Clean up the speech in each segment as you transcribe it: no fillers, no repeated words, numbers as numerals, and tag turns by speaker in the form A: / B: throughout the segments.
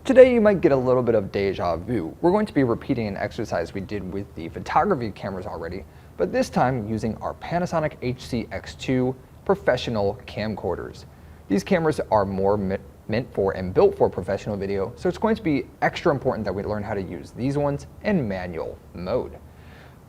A: Today you might get a little bit of deja vu. We're going to be repeating an exercise we did with the photography cameras already, but this time using our Panasonic HC-X2 professional camcorders. These cameras are more meant for and built for professional video, so it's going to be extra important that we learn how to use these ones in manual mode.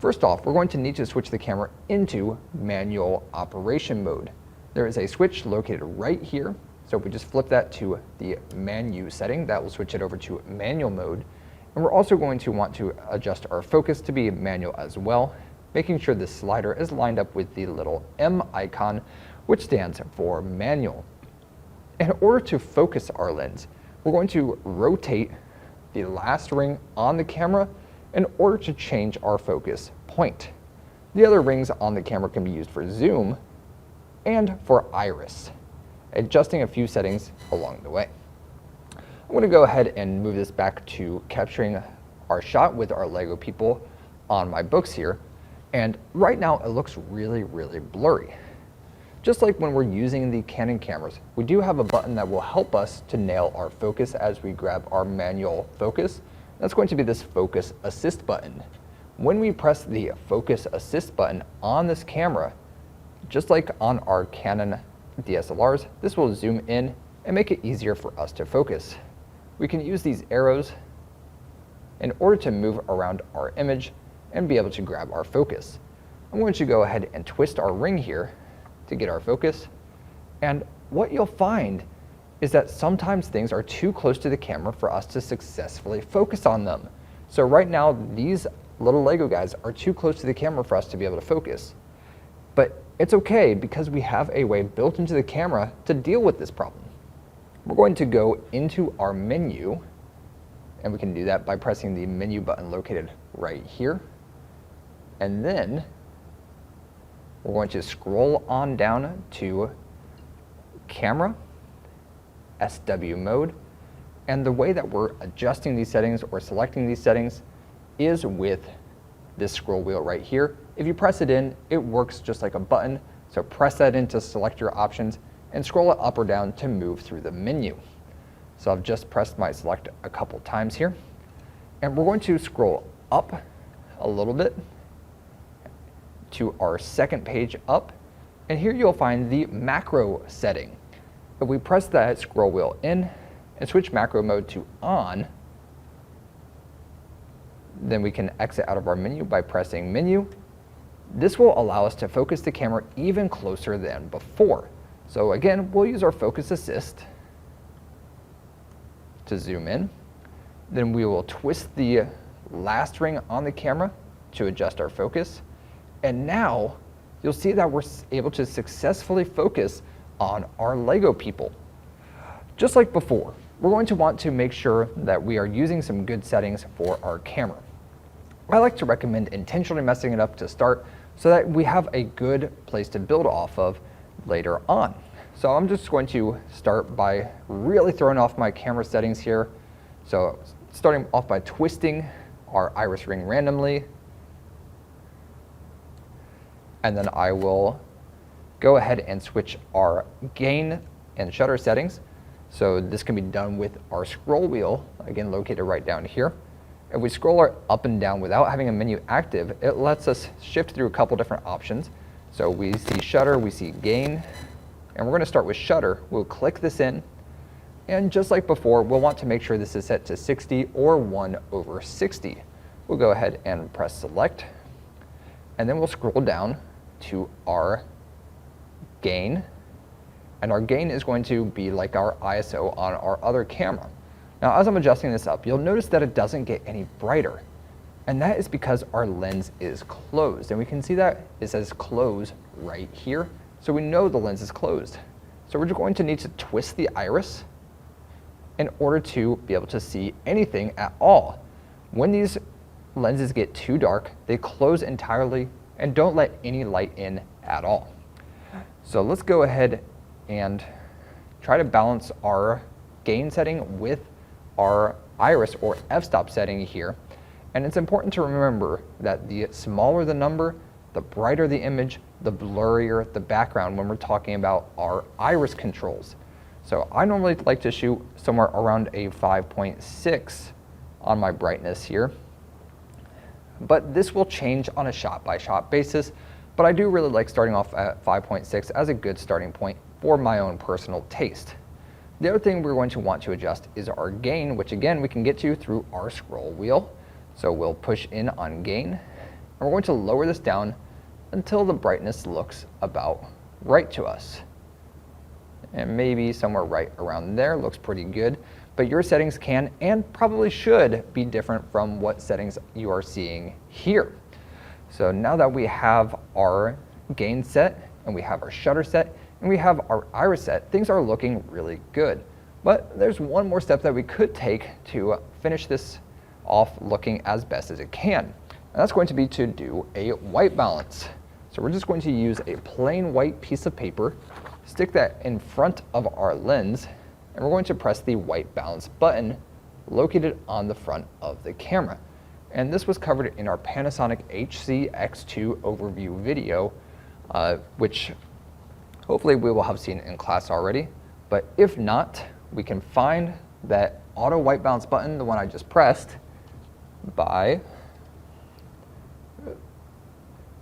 A: First off, we're going to need to switch the camera into manual operation mode. There is a switch located right here. So if we just flip that to the menu setting, that will switch it over to manual mode. And we're also going to want to adjust our focus to be manual as well, making sure the slider is lined up with the little M icon, which stands for manual. In order to focus our lens, we're going to rotate the last ring on the camera in order to change our focus point. The other rings on the camera can be used for zoom and for iris, adjusting a few settings along the way. I'm going to go ahead and move this back to capturing our shot with our Lego people on my books here. And right now it looks really blurry. Just like when we're using the Canon cameras, we do have a button that will help us to nail our focus as we grab our manual focus. That's going to be this focus assist button. When we press the focus assist button on this camera, just like on our Canon DSLRs, this will zoom in and make it easier for us to focus. We can use these arrows in order to move around our image and be able to grab our focus. I'm going to go ahead and twist our ring here to get our focus. And what you'll find is that sometimes things are too close to the camera for us to successfully focus on them. So right now, these little Lego guys are too close to the camera for us to be able to focus. But it's okay because we have a way built into the camera to deal with this problem. We're going to go into our menu, and we can do that by pressing the menu button located right here. And then we're going to scroll on down to camera, SW mode. And the way that we're adjusting these settings or selecting these settings is with this scroll wheel right here. If you press it in, it works just like a button. So press that in to select your options and scroll it up or down to move through the menu. So I've just pressed my select a couple times here. And we're going to scroll up a little bit to our second page up. And here you'll find the macro setting. If we press that scroll wheel in and switch macro mode to on, then we can exit out of our menu by pressing menu. This will allow us to focus the camera even closer than before. So again, we'll use our focus assist to zoom in. Then we will twist the last ring on the camera to adjust our focus. And now you'll see that we're able to successfully focus on our Lego people. Just like before, we're going to want to make sure that we are using some good settings for our camera. I like to recommend intentionally messing it up to start so that we have a good place to build off of later on. So I'm just going to start by really throwing off my camera settings here. So starting off by twisting our iris ring randomly. And then I will go ahead and switch our gain and shutter settings. So this can be done with our scroll wheel, again located right down here. If we scroll up and down without having a menu active, it lets us shift through a couple different options. So we see shutter, we see gain, and we're going to start with shutter. We'll click this in, and just like before, we'll want to make sure this is set to 60 or 1/60. We'll go ahead and press select, and then we'll scroll down to our gain, and our gain is going to be like our ISO on our other camera. Now, as I'm adjusting this up, you'll notice that it doesn't get any brighter. And that is because our lens is closed. And we can see that it says close right here. So we know the lens is closed. So we're just going to need to twist the iris in order to be able to see anything at all. When these lenses get too dark, they close entirely and don't let any light in at all. So let's go ahead and try to balance our gain setting with our iris or f-stop setting here. And it's important to remember that the smaller the number, the brighter the image, the blurrier the background when we're talking about our iris controls. So I normally like to shoot somewhere around a 5.6 on my brightness here. But this will change on a shot-by-shot basis, but I do really like starting off at 5.6 as a good starting point for my own personal taste. The other thing we're going to want to adjust is our gain, which again we can get to through our scroll wheel. So we'll push in on gain, and we're going to lower this down until the brightness looks about right to us. And maybe somewhere right around there looks pretty good, but your settings can and probably should be different from what settings you are seeing here. So now that we have our gain set, and we have our shutter set, and we have our iris set, things are looking really good. But there's one more step that we could take to finish this off looking as best as it can. And that's going to be to do a white balance. So we're just going to use a plain white piece of paper, stick that in front of our lens, and we're going to press the white balance button located on the front of the camera. And this was covered in our Panasonic HC-X2 overview video, which hopefully we will have seen in class already. But if not, we can find that auto white balance button, the one I just pressed, by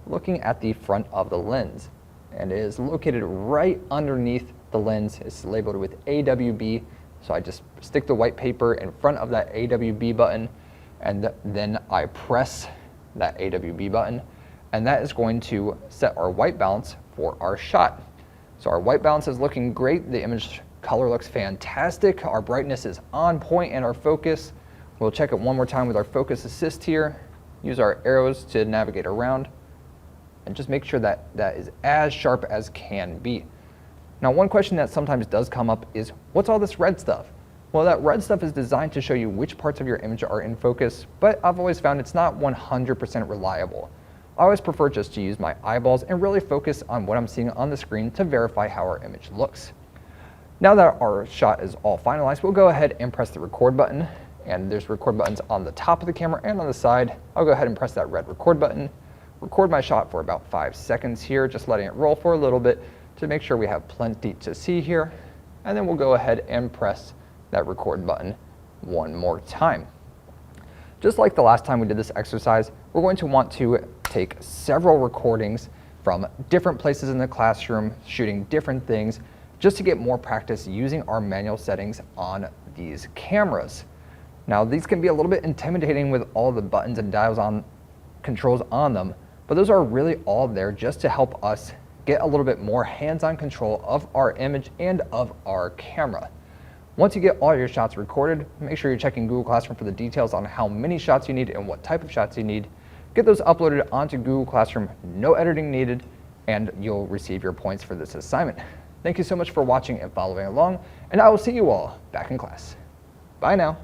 A: looking at the front of the lens. And it is located right underneath the lens. It's labeled with AWB. So I just stick the white paper in front of that AWB button, and then I press that AWB button, and that is going to set our white balance for our shot. So our white balance is looking great. The image color looks fantastic. Our brightness is on point, and our focus, we'll check it one more time with our focus assist here. Use our arrows to navigate around, and just make sure that that is as sharp as can be. Now, one question that sometimes does come up is, what's all this red stuff? Well, that red stuff is designed to show you which parts of your image are in focus, but I've always found it's not 100% reliable. I always prefer just to use my eyeballs and really focus on what I'm seeing on the screen to verify how our image looks. Now that our shot is all finalized, we'll go ahead and press the record button, and there's record buttons on the top of the camera and on the side. I'll go ahead and press that red record button, record my shot for about 5 seconds here, just letting it roll for a little bit to make sure we have plenty to see here, and then we'll go ahead and press that record button one more time. Just like the last time we did this exercise, we're going to want to take several recordings from different places in the classroom, shooting different things, just to get more practice using our manual settings on these cameras. Now, these can be a little bit intimidating with all the buttons and dials on, controls on them, but those are really all there just to help us get a little bit more hands-on control of our image and of our camera. Once you get all your shots recorded, make sure you're checking Google Classroom for the details on how many shots you need and what type of shots you need. Get those uploaded onto Google Classroom, no editing needed, and you'll receive your points for this assignment. Thank you so much for watching and following along, and I will see you all back in class. Bye now.